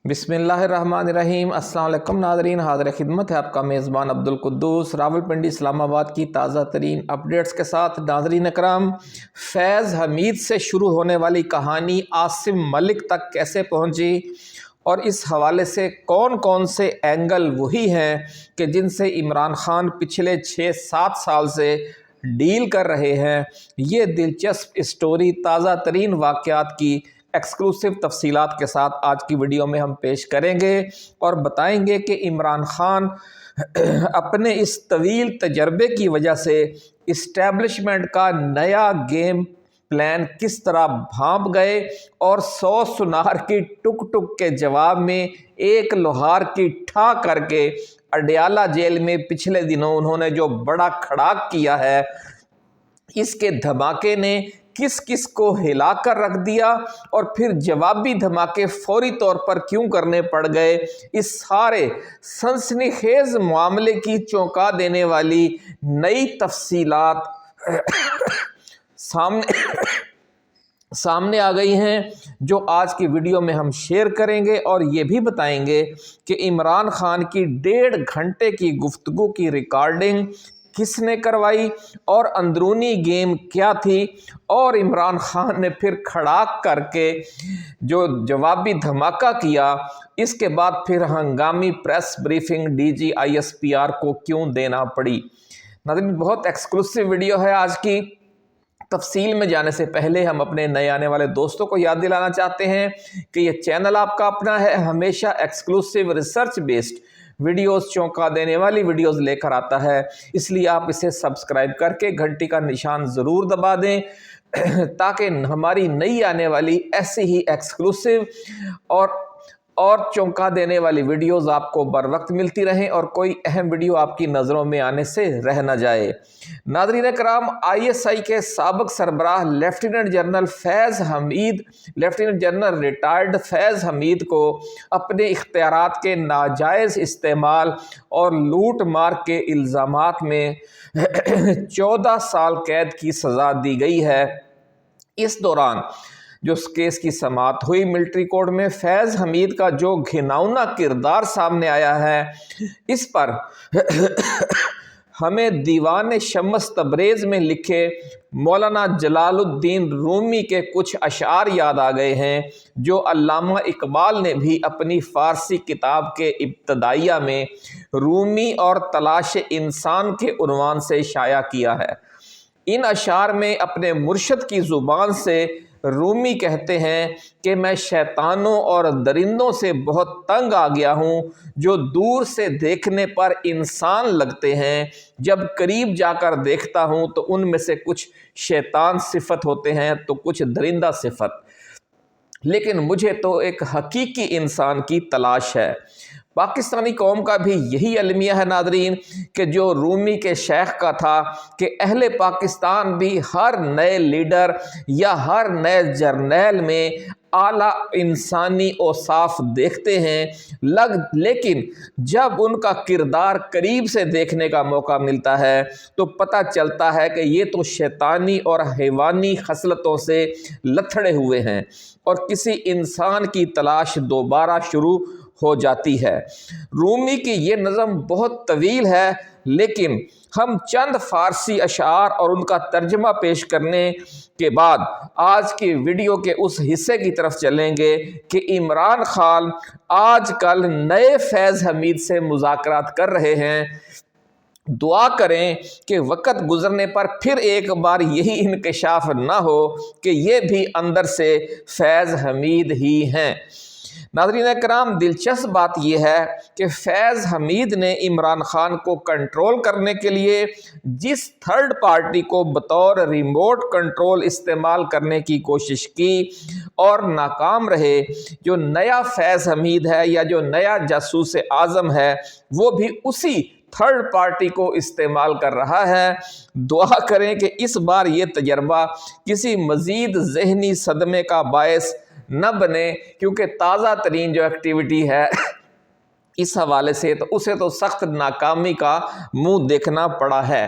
बिस्मिल्लाहिर्रहमानिर्रहीम। अस्सलाम वालेकुम नाज़रीन, हाज़िर खिदमत है आपका मेज़बान अब्दुल कुद्दूस रावलपिंडी इस्लामाबाद की ताज़ा तरीन अपडेट्स के साथ। नाज़रीन अकराम, फैज़ हमीद से शुरू होने वाली कहानी आसिम मलिक तक कैसे पहुंची और इस हवाले से कौन कौन से एंगल वही हैं कि जिनसे इमरान खान पिछले 6-7 साल से डील कर रहे हैं, ये दिलचस्प स्टोरी ताज़ा तरीन वाक़यात की एक्सक्लूसिव तफसीलात के साथ आज की वीडियो में हम पेश करेंगे और बताएंगे कि इमरान खान अपने इस तवील तजर्बे की वजह से इस्टेब्लिशमेंट का नया गेम प्लान किस तरह भांप गए और 100 सुनार की टुक टुक के जवाब में एक लोहार की ठा करके अडयाला जेल में पिछले दिनों उन्होंने जो बड़ा खड़ाक किया है, इसके धमाके ने किस किस को हिला कर रख दिया और फिर जवाबी धमाके फौरी तौर पर क्यों करने पड़ गए। इस सारे सनसनीखेज मामले की चौंका देने वाली नई तफसीलात सामने आ गई हैं, जो आज की वीडियो में हम शेयर करेंगे और ये भी बताएंगे कि इमरान खान की 1.5 घंटे की गुफ्तगू की रिकॉर्डिंग किसने करवाई और अंदरूनी गेम क्या थी, और इमरान खान ने फिर खड़ाक करके जो जवाबी धमाका किया, इसके बाद फिर हंगामी प्रेस ब्रीफिंग डीजी ISPR को क्यों देना पड़ी। नाज़रीन, बहुत एक्सक्लूसिव वीडियो है आज की। तफसील में जाने से पहले हम अपने नए आने वाले दोस्तों को याद दिलाना चाहते हैं कि ये चैनल आपका अपना है, हमेशा एक्सक्लूसिव रिसर्च बेस्ड वीडियोस, चौंका देने वाली वीडियोस लेकर आता है, इसलिए आप इसे सब्सक्राइब करके घंटी का निशान ज़रूर दबा दें ताकि हमारी नई आने वाली ऐसी ही एक्सक्लूसिव और चौंका देने वाली वीडियोस आपको बर वक्त मिलती रहें और कोई अहम वीडियो आपकी नज़रों में आने से रह न जाए। नाज़रीन कराम, ISI के साबिक सरबराह लेफ्टिनेंट जनरल रिटायर्ड फैज़ हमीद को अपने इख्तियारात के नाजायज़ इस्तेमाल और लूट मार के इल्ज़ामात में 14 साल कैद की सज़ा दी गई है। इस दौरान जो केस की समाअत हुई मिलिट्री कोर्ट में, फैज़ हमीद का जो घिनौना किरदार सामने आया है, इस पर हमें दीवान शम्स तबरेज़ में लिखे मौलाना जलालुद्दीन रूमी के कुछ अशार याद आ गए हैं, जो अल्लामा इकबाल ने भी अपनी फ़ारसी किताब के इब्तदाइया में रूमी और तलाश इंसान के उन्वान से शाया किया है। इन अशार में अपने मुर्शद की ज़ुबान से रूमी कहते हैं कि मैं शैतानों और दरिंदों से बहुत तंग आ गया हूँ, जो दूर से देखने पर इंसान लगते हैं, जब करीब जाकर देखता हूँ तो उनमें से कुछ शैतान सिफत होते हैं तो कुछ दरिंदा सिफत, लेकिन मुझे तो एक हकीकी इंसान की तलाश है। पाकिस्तानी कौम का भी यही अलमिया है नादरीन, कि जो रूमी के शेख का था कि अहले पाकिस्तान भी हर नए लीडर या हर नए जर्नैल में आला इंसानी औसाफ देखते हैं, लेकिन जब उनका किरदार करीब से देखने का मौका मिलता है तो पता चलता है कि ये तो शैतानी और हैवानी खसलतों से लथड़े हुए हैं और किसी इंसान की तलाश दोबारा शुरू हो जाती है। रूमी की ये नज़म बहुत तवील है, लेकिन हम चंद फ़ारसी अशार और उनका तर्जमा पेश करने के बाद आज की वीडियो के उस हिस्से की तरफ चलेंगे कि इमरान खान आजकल नए फैज़ हमीद से मुज़ाकरात कर रहे हैं। दुआ करें कि वक़्त गुज़रने पर फिर एक बार यही इंकशाफ ना हो कि ये भी अंदर से फैज़ हमीद ही हैं। नाज़रीन कराम, दिलचस्प बात यह है कि फैज़ हमीद ने इमरान खान को कंट्रोल करने के लिए जिस थर्ड पार्टी को बतौर रिमोट कंट्रोल इस्तेमाल करने की कोशिश की और नाकाम रहे, जो नया फैज़ हमीद है या जो नया जासूस आज़म है, वो भी उसी थर्ड पार्टी को इस्तेमाल कर रहा है। दुआ करें कि इस बार ये तजर्बा किसी मज़ीद ज़हनी सदमे का बायस न बने, क्योंकि ताज़ा तरीन जो एक्टिविटी है इस हवाले से तो उसे तो सख्त नाकामी का मुंह देखना पड़ा है।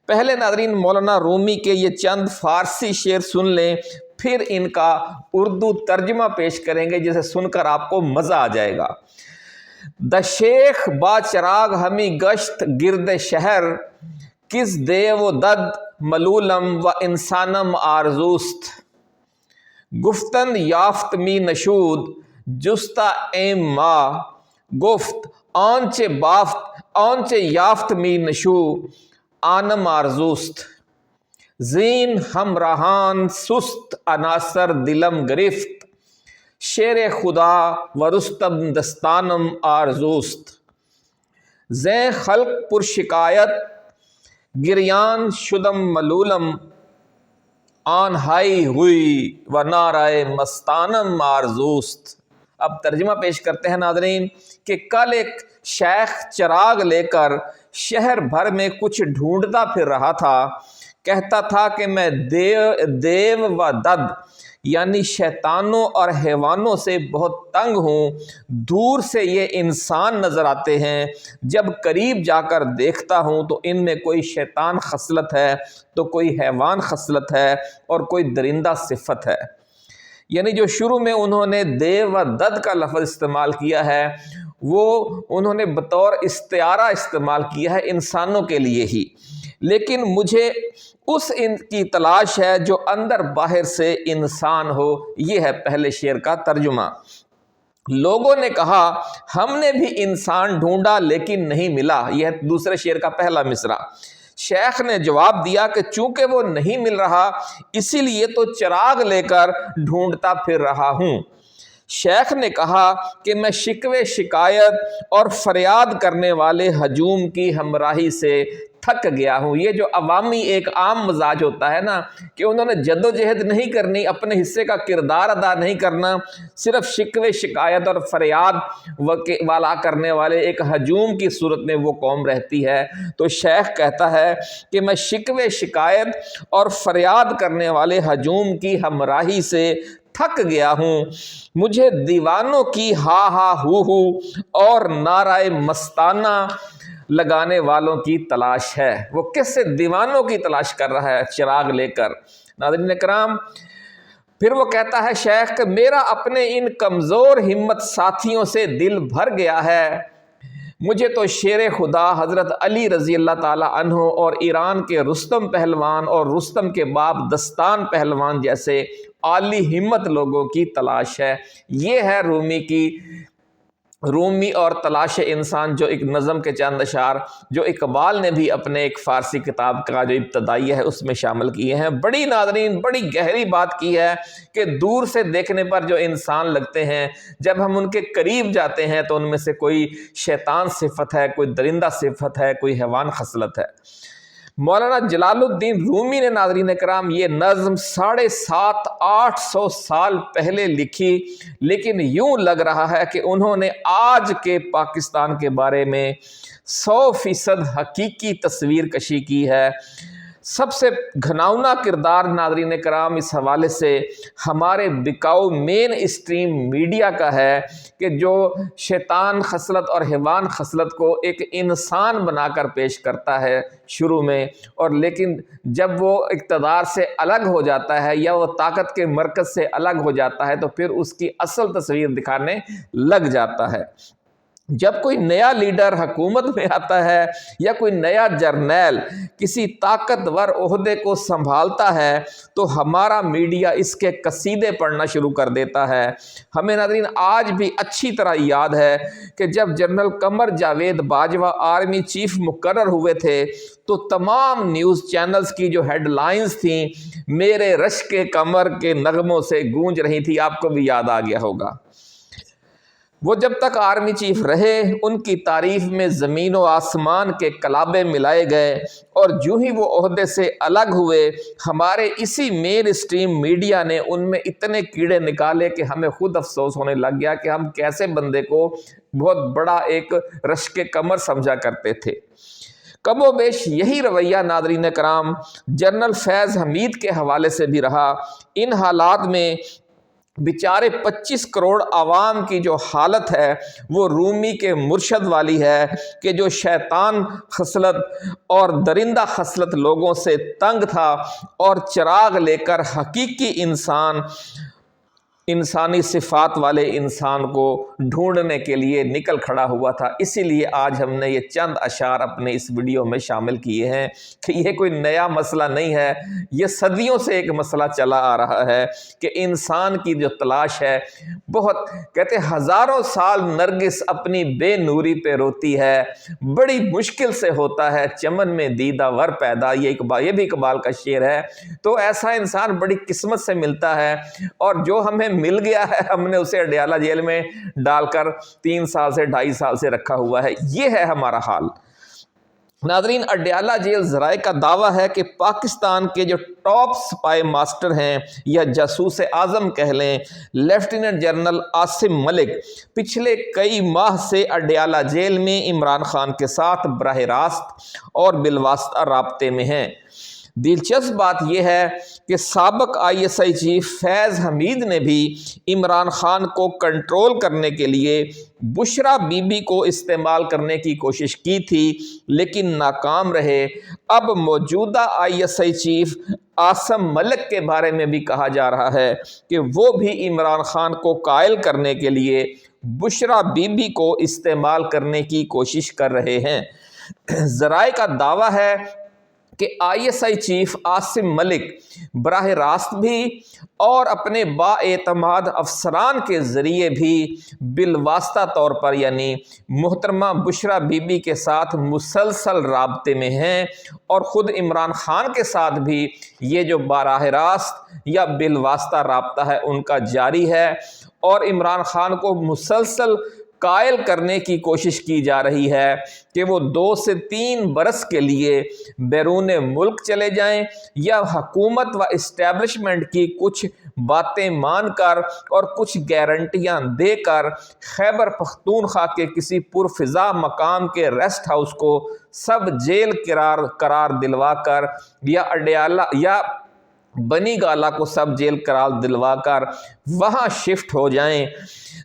पहले नाज़रीन मौलाना रूमी के ये चंद फ़ारसी शेर सुन लें, پھر ان کا اردو ترجمہ پیش کریں گے جسے سن کر آپ کو مزہ آ جائے گا۔ دا شیخ با چراغ ہمی گشت گرد شہر، کس دیو و دد ملولم و انسانم آرزوست، گفتن یافت می نشود جستا ایم ما، گفت آنچه بافت آنچه یافت می نشو آنم آرزوست، زین ہمراہان سست عناصر دلم گرفت، شیر خدا و رستم دستانم آرزوست، زیں خلق پر شکایت گریان شدم ملولم، آن ہائی ہوئی و نارائے مستانم آرزوست۔ اب ترجمہ پیش کرتے ہیں ناظرین کہ کل ایک شیخ چراغ لے کر شہر بھر میں کچھ ڈھونڈتا پھر رہا تھا، کہتا تھا کہ میں دیو و دد یعنی شیطانوں اور حیوانوں سے بہت تنگ ہوں، دور سے یہ انسان نظر آتے ہیں، جب قریب جا کر دیکھتا ہوں تو ان میں کوئی شیطان خصلت ہے تو کوئی حیوان خصلت ہے اور کوئی درندہ صفت ہے۔ یعنی جو شروع میں انہوں نے دیو و دد کا لفظ استعمال کیا ہے وہ انہوں نے بطور استعارہ استعمال کیا ہے انسانوں کے لیے ہی، لیکن مجھے اس ان کی تلاش ہے جو اندر باہر سے انسان ہو۔ یہ ہے پہلے شعر کا ترجمہ۔ لوگوں نے کہا ہم نے بھی انسان ڈھونڈا لیکن نہیں ملا، یہ ہے دوسرے شعر کا پہلا مصرع۔ شیخ نے جواب دیا کہ چونکہ وہ نہیں مل رہا اسی لیے تو چراغ لے کر ڈھونڈتا پھر رہا ہوں۔ شیخ نے کہا کہ میں شکوے شکایت اور فریاد کرنے والے ہجوم کی ہمراہی سے تھک گیا ہوں۔ یہ جو عوامی ایک عام مزاج ہوتا ہے نا کہ انہوں نے جد و جہد نہیں کرنی، اپنے حصے کا کردار ادا نہیں کرنا، صرف شکوے شکایت اور فریاد والا کرنے والے ایک ہجوم کی صورت میں وہ قوم رہتی ہے۔ تو شیخ کہتا ہے کہ میں شکوے شکایت اور فریاد کرنے والے ہجوم کی ہمراہی سے تھک گیا ہوں، مجھے دیوانوں کی ہا ہا ہو اور نعرہ مستانہ لگانے والوں کی تلاش ہے۔ وہ کس سے دیوانوں کی تلاش کر رہا ہے چراغ لے کر۔ ناظرین اکرام پھر وہ کہتا ہے شیخ کہ میرا اپنے ان کمزور ہمت ساتھیوں سے دل بھر گیا ہے، مجھے تو شیر خدا حضرت علی رضی اللہ تعالی عنہ اور ایران کے رستم پہلوان اور رستم کے باپ دستان پہلوان جیسے عالی ہمت لوگوں کی تلاش ہے۔ یہ ہے رومی اور تلاش انسان، جو ایک نظم کے چند اشعار جو اقبال نے بھی اپنے ایک فارسی کتاب کا جو ابتدائی ہے اس میں شامل کیے ہیں۔ بڑی ناظرین بڑی گہری بات کی ہے کہ دور سے دیکھنے پر جو انسان لگتے ہیں جب ہم ان کے قریب جاتے ہیں تو ان میں سے کوئی شیطان صفت ہے، کوئی درندہ صفت ہے، کوئی حیوان خصلت ہے۔ مولانا جلال الدین رومی نے ناظرین اکرام یہ نظم 750-800 سال پہلے لکھی، لیکن یوں لگ رہا ہے کہ انہوں نے آج کے پاکستان کے بارے میں 100% حقیقی تصویر کشی کی ہے۔ سب سے گھناؤنا کردار ناظرین کرام اس حوالے سے ہمارے بکاؤ مین اسٹریم میڈیا کا ہے کہ جو شیطان خصلت اور حیوان خصلت کو ایک انسان بنا کر پیش کرتا ہے شروع میں، اور لیکن جب وہ اقتدار سے الگ ہو جاتا ہے یا وہ طاقت کے مرکز سے الگ ہو جاتا ہے تو پھر اس کی اصل تصویر دکھانے لگ جاتا ہے۔ جب کوئی نیا لیڈر حکومت میں آتا ہے یا کوئی نیا جرنیل کسی طاقتور عہدے کو سنبھالتا ہے تو ہمارا میڈیا اس کے قصیدے پڑھنا شروع کر دیتا ہے۔ ہمیں ناظرین آج بھی اچھی طرح یاد ہے کہ جب general Qamar Javed Bajwa army chief مقرر ہوئے تھے تو تمام نیوز چینلز کی جو ہیڈ لائنز تھیں میرے رشک قمر کے نغموں سے گونج رہی تھی، آپ کو بھی یاد آ گیا ہوگا۔ وہ جب تک آرمی چیف رہے ان کی تعریف میں زمین و آسمان کے کلابے ملائے گئے، اور جو ہی وہ عہدے سے الگ ہوئے ہمارے اسی مین اسٹریم میڈیا نے ان میں اتنے کیڑے نکالے کہ ہمیں خود افسوس ہونے لگ گیا کہ ہم کیسے بندے کو بہت بڑا ایک رشک قمر سمجھا کرتے تھے۔ کم و بیش یہی رویہ ناظرین کرام جنرل فیض حمید کے حوالے سے بھی رہا۔ ان حالات میں बेचारे 25 करोड़ आवाम की जो हालत है वो रूमी के मुर्शद वाली है कि जो शैतान खसलत और दरिंदा खसलत लोगों से तंग था और चिराग लेकर हकीकी इंसानी सिफात वाले इंसान को ढूंढने के लिए निकल खड़ा हुआ था। इसीलिए आज हमने ये चंद अशार अपने इस वीडियो में शामिल किए हैं कि ये कोई नया मसला नहीं है, ये सदियों से एक मसला चला आ रहा है कि इंसान की जो तलाश है, बहुत कहते हज़ारों साल नरगिस अपनी बेनूरी पे रोती है, बड़ी मुश्किल से होता है चमन में दीदा वर पैदा, ये भी इकबाल का शेर है। तो ऐसा इंसान बड़ी किस्मत से मिलता है, और जो हमें मिल गया है हमने उसे अडयाला जेल में डालकर 3 साल से 2.5 साल से रखा हुआ है। ये है हमारा हाल। नाज़रीन, अडयाला जेल ज़राए का दावा है कि पाकिस्तान के जो टॉप स्पाई मास्टर हैं या जासूस आज़म कह लें, लेफ्टिनेंट जनरल आसिम मलिक पिछले कई माह से अडयाला जेल में इमरान खान के साथ बराह रास्त और बिलवास्ता राब्ते में हैं। दिलचस्प बात यह है कि साबिक ISI चीफ फैज़ हमीद ने भी इमरान खान को कंट्रोल करने के लिए बुशरा बीबी को इस्तेमाल करने की कोशिश की थी, लेकिन नाकाम रहे। अब मौजूदा ISI चीफ आसिम मलिक के बारे में भी कहा जा रहा है कि वो भी इमरान खान को कायल करने के लिए बुशरा बीबी को इस्तेमाल करने की कोशिश कर रहे हैं। ज़राए का दावा है कि ISI चीफ आसिम मलिक बराह रास्त भी और अपने बाएतमाद अफसरान के ज़रिए भी बिलवास्ता तौर पर यानी मोहतरमा बुशरा बीबी के साथ मुसलसल राब्ते में हैं, और ख़ुद इमरान खान के साथ भी ये जो बराह रास्त या बिलवास्ता राब्ता है उनका जारी है, और इमरान खान को मुसलसल कायल करने की कोशिश की जा रही है कि वो 2 से 3 बरस के लिए बैरून मुल्क चले जाएं, या हुकूमत व इस्टेब्लिशमेंट की कुछ बातें मानकर और कुछ गारंटियां देकर खैबर पख्तूनख्वा के किसी पुरफिजा मकाम के रेस्ट हाउस को सब जेल करार दिलवा कर, या अडयाला या बनी गाला को सब जेल करार दिलवा कर वहाँ शिफ्ट हो जाएं।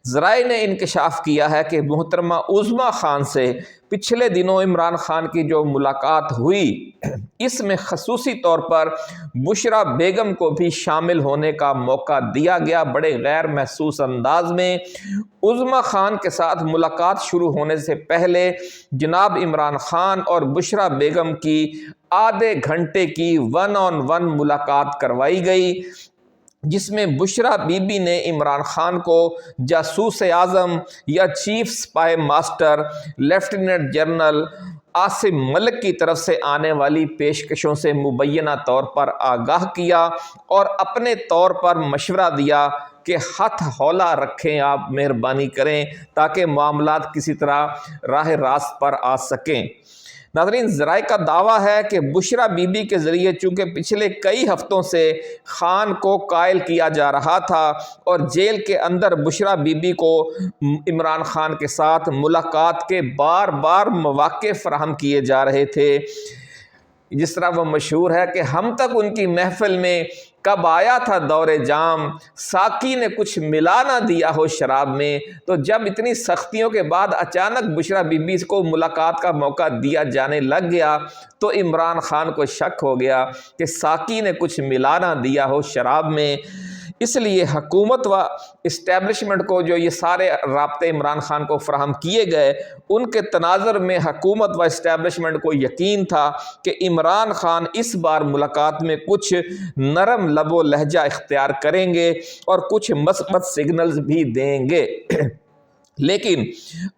ज़राए ने इंकशाफ किया है कि मोहतरमा उज़्मा खान से पिछले दिनों इमरान खान की जो मुलाकात हुई, इसमें खसूसी तौर पर बुशरा बेगम को भी शामिल होने का मौका दिया गया। बड़े गैर महसूस अंदाज में उज़्मा खान के साथ मुलाकात शुरू होने से पहले जनाब इमरान खान और बुशरा बेगम की आधे घंटे की 1-on-1 मुलाकात करवाई गई, जिसमें बुशरा बीबी ने इमरान खान को जासूस आज़म या chief spy master lieutenant general Asim Malik की तरफ से आने वाली पेशकशों से मुबैना तौर पर आगाह किया, और अपने तौर पर मशवरा दिया कि हाथ हौला रखें, आप मेहरबानी करें, ताकि मामलात किसी तरह राह रास्त पर आ सकें। नाज़रीन, ज़राए का दावा है कि बुशरा बीबी के ज़रिए चूँकि पिछले कई हफ्तों से खान को कायल किया जा रहा था और जेल के अंदर बुशरा बीबी को इमरान खान के साथ मुलाकात के बार बार मौक़े फ़राहम किए जा रहे थे, जिस तरह वो मशहूर है कि हम तक उनकी महफिल में कब आया था दौरे जाम, साकी ने कुछ मिला ना दिया हो शराब में। तो जब इतनी सख्तियों के बाद अचानक बुशरा बीबी को मुलाकात का मौका दिया जाने लग गया, तो इमरान खान को शक हो गया कि साकी ने कुछ मिला ना दिया हो शराब में। इसलिए हुकूमत व इस्टेब्लिशमेंट को जो ये सारे राब्ते इमरान खान को फराहम किए गए, उनके तनाज़र में हुकूमत व इस्टेब्लिशमेंट को यकीन था कि इमरान खान इस बार मुलाकात में कुछ नरम लबो लहजा इख्तियार करेंगे और कुछ मस्बत सिग्नल्स भी देंगे। लेकिन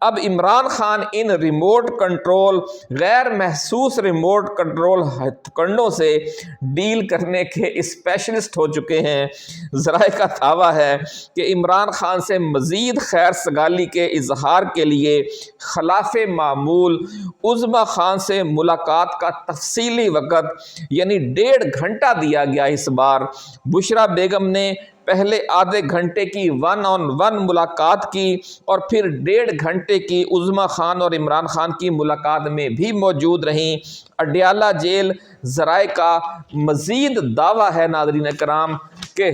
अब इमरान खान इन रिमोट कंट्रोल, गैर महसूस रिमोट कंट्रोल हथकंडों से डील करने के स्पेशलिस्ट हो चुके हैं। ज़राए का दावा है कि इमरान खान से मज़ीद खैर सगाली के इजहार के लिए खिलाफ़े मामूल उज़्मा खान से मुलाकात का तफसीली वक़्त यानी 1.5 घंटा दिया गया। इस बार बुशरा बेगम ने पहले आधे घंटे की 1-on-1 मुलाकात की और फिर 1.5 घंटे की उज़्मा खान और इमरान खान की मुलाकात में भी मौजूद रहीं। अडयाला जेल ज़राए का मज़ीद दावा है नाज़रीन कराम के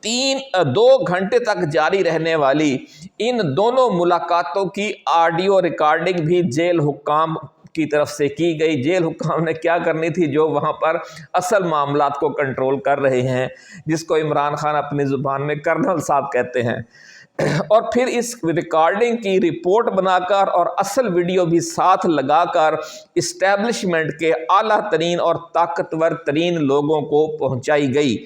2 گھنٹے تک جاری رہنے والی ان دونوں ملاقاتوں کی آڈیو ریکارڈنگ بھی جیل حکام کی طرف سے کی گئی۔ جیل حکام نے کیا کرنی تھی؟ جو وہاں پر اصل معاملات کو کنٹرول کر رہے ہیں، جس کو عمران خان اپنی زبان میں کرنل صاحب کہتے ہیں، اور پھر اس ریکارڈنگ کی رپورٹ بنا کر اور اصل ویڈیو بھی ساتھ لگا کر اسٹیبلشمنٹ کے اعلیٰ ترین اور طاقتور ترین لوگوں کو پہنچائی گئی۔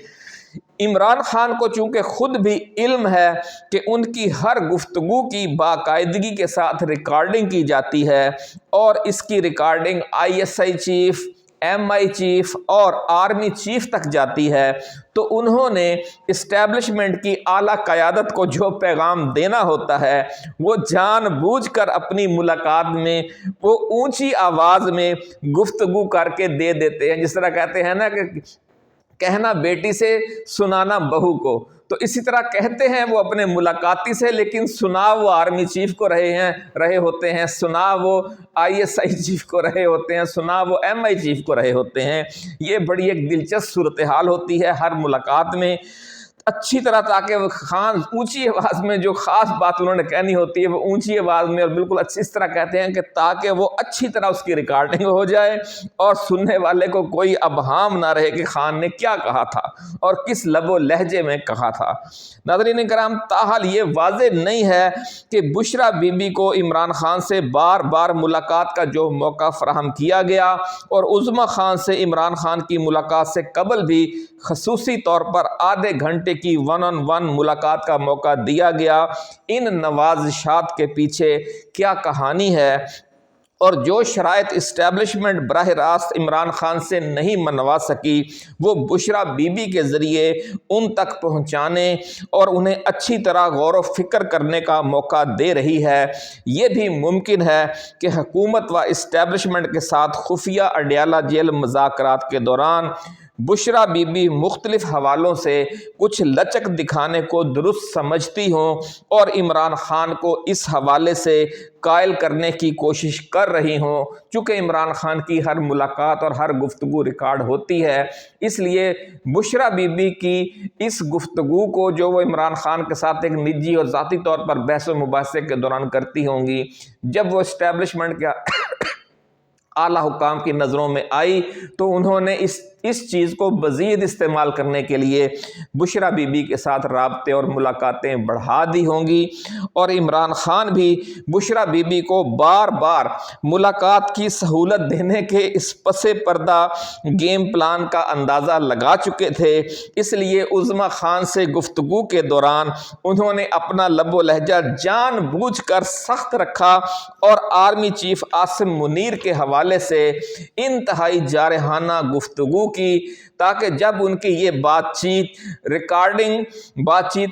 عمران خان کو چونکہ خود بھی علم ہے کہ ان کی ہر گفتگو کی باقاعدگی کے ساتھ ریکارڈنگ کی جاتی ہے، اور اس کی recording ISI chief, MI chief اور آرمی چیف تک جاتی ہے، تو انہوں نے اسٹیبلشمنٹ کی اعلیٰ قیادت کو جو پیغام دینا ہوتا ہے وہ جان بوجھ کر اپنی ملاقات میں وہ اونچی آواز میں گفتگو کر کے دے دیتے ہیں۔ جس طرح کہتے ہیں نا کہ کہنا بیٹی سے سنانا بہو کو، تو اسی طرح کہتے ہیں وہ اپنے ملاقاتی سے، لیکن سنا وہ آرمی چیف کو رہے ہوتے ہیں، سنا وہ ISI چیف کو رہے ہوتے ہیں، سنا وہ MI چیف کو رہے ہوتے ہیں۔ یہ بڑی ایک دلچسپ صورتحال ہوتی ہے ہر ملاقات میں، اچھی طرح، تاکہ وہ خان اونچی آواز میں جو خاص بات انہوں نے کہنی ہوتی ہے وہ اونچی آواز میں اور بالکل اس طرح کہتے ہیں کہ تاکہ وہ اچھی طرح اس کی ریکارڈنگ ہو جائے اور سننے والے کو کوئی ابہام نہ رہے کہ خان نے کیا کہا تھا اور کس لب و لہجے میں کہا تھا۔ ناظرین کرام، تاحال یہ واضح نہیں ہے کہ بشریٰ بی بی کو عمران خان سے بار بار ملاقات کا جو موقع فراہم کیا گیا، اور عظمیٰ خان سے عمران خان کی ملاقات سے قبل بھی خصوصی طور پر آدھے گھنٹے کی 1-on-1 ملاقات کا موقع دیا گیا، ان نوازشات کے پیچھے کیا کہانی ہے، اور جو شرائط اسٹیبلشمنٹ براہ راست عمران خان سے نہیں منوا سکی وہ بشریٰ بی بی کے ذریعے ان تک پہنچانے اور انہیں اچھی طرح غور و فکر کرنے کا موقع دے رہی ہے۔ یہ بھی ممکن ہے کہ حکومت و اسٹیبلشمنٹ کے ساتھ خفیہ اڈیالہ جیل مذاکرات کے دوران بشریٰ بی بی مختلف حوالوں سے کچھ لچک دکھانے کو درست سمجھتی ہوں اور عمران خان کو اس حوالے سے قائل کرنے کی کوشش کر رہی ہوں۔ چونکہ عمران خان کی ہر ملاقات اور ہر گفتگو ریکارڈ ہوتی ہے، اس لیے بشریٰ بی بی کی اس گفتگو کو جو وہ عمران خان کے ساتھ ایک نجی اور ذاتی طور پر بحث و مباحثے کے دوران کرتی ہوں گی، جب وہ اسٹیبلشمنٹ کے اعلیٰ حکام کی نظروں میں آئی تو انہوں نے اس چیز کو مزید استعمال کرنے کے لیے بشریٰ بی بی کے ساتھ رابطے اور ملاقاتیں بڑھا دی ہوں گی، اور عمران خان بھی بشریٰ بی بی کو بار بار ملاقات کی سہولت دینے کے اس پس پردہ گیم پلان کا اندازہ لگا چکے تھے۔ اس لیے عظمیٰ خان سے گفتگو کے دوران انہوں نے اپنا لب و لہجہ جان بوجھ کر سخت رکھا اور آرمی چیف عاصم منیر کے حوالے سے انتہائی جارحانہ گفتگو کی، تاکہ جب ان کی یہ بات چیت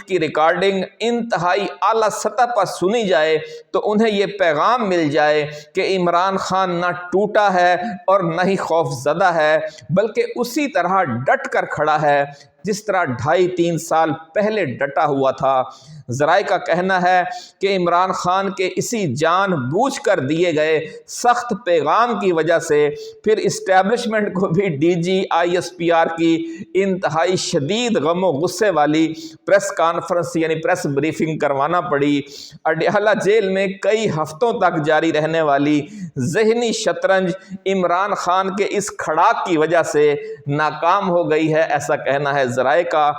کی ریکارڈنگ انتہائی اعلیٰ سطح پر سنی جائے تو انہیں یہ پیغام مل جائے کہ عمران خان نہ ٹوٹا ہے اور نہ ہی خوف زدہ ہے، بلکہ اسی طرح ڈٹ کر کھڑا ہے جس طرح 2.5-3 سال پہلے ڈٹا ہوا تھا۔ ذرائع کا کہنا ہے کہ عمران خان کے اسی جان بوجھ کر دیے گئے سخت پیغام کی وجہ سے پھر اسٹیبلشمنٹ کو بھی DG ISPR کی انتہائی شدید غم و غصے والی پریس کانفرنس یعنی پریس بریفنگ کروانا پڑی۔ اڈیالہ جیل میں کئی ہفتوں تک جاری رہنے والی ذہنی شطرنج عمران خان کے اس کھڑاک کی وجہ سے ناکام ہو گئی ہے، ایسا کہنا ہے ذرائع کا۔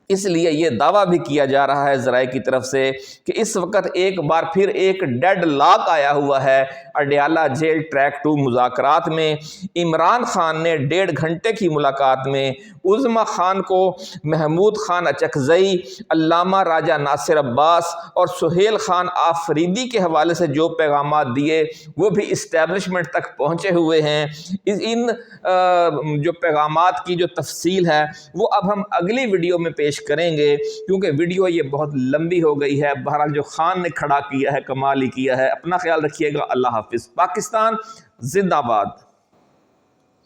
اس لیے یہ دعویٰ بھی کیا جا رہا ہے ذرائع کی طرف سے کہ اس وقت ایک بار پھر ایک ڈیڈ لاک آیا ہوا ہے اڈیالہ جیل ٹریک 2 مذاکرات میں۔ عمران خان نے 1.5 گھنٹے کی ملاقات میں عظمیٰ خان کو محمود خان اچکزئی، علامہ راجہ ناصر عباس اور سہیل خان آفریدی کے حوالے سے جو پیغامات دیے وہ بھی اسٹیبلشمنٹ تک پہنچے ہوئے ہیں۔ ان جو پیغامات کی جو تفصیل ہے وہ اب ہم اگلی ویڈیو میں پیش کریں گے، کیونکہ ویڈیو یہ بہت لمبی ہو گئی ہے۔ بہرحال جو خان نے کھڑا کیا ہے کمال ہی کیا ہے۔ اپنا خیال رکھیے گا۔ اللہ حافظ۔ پاکستان زندہ باد۔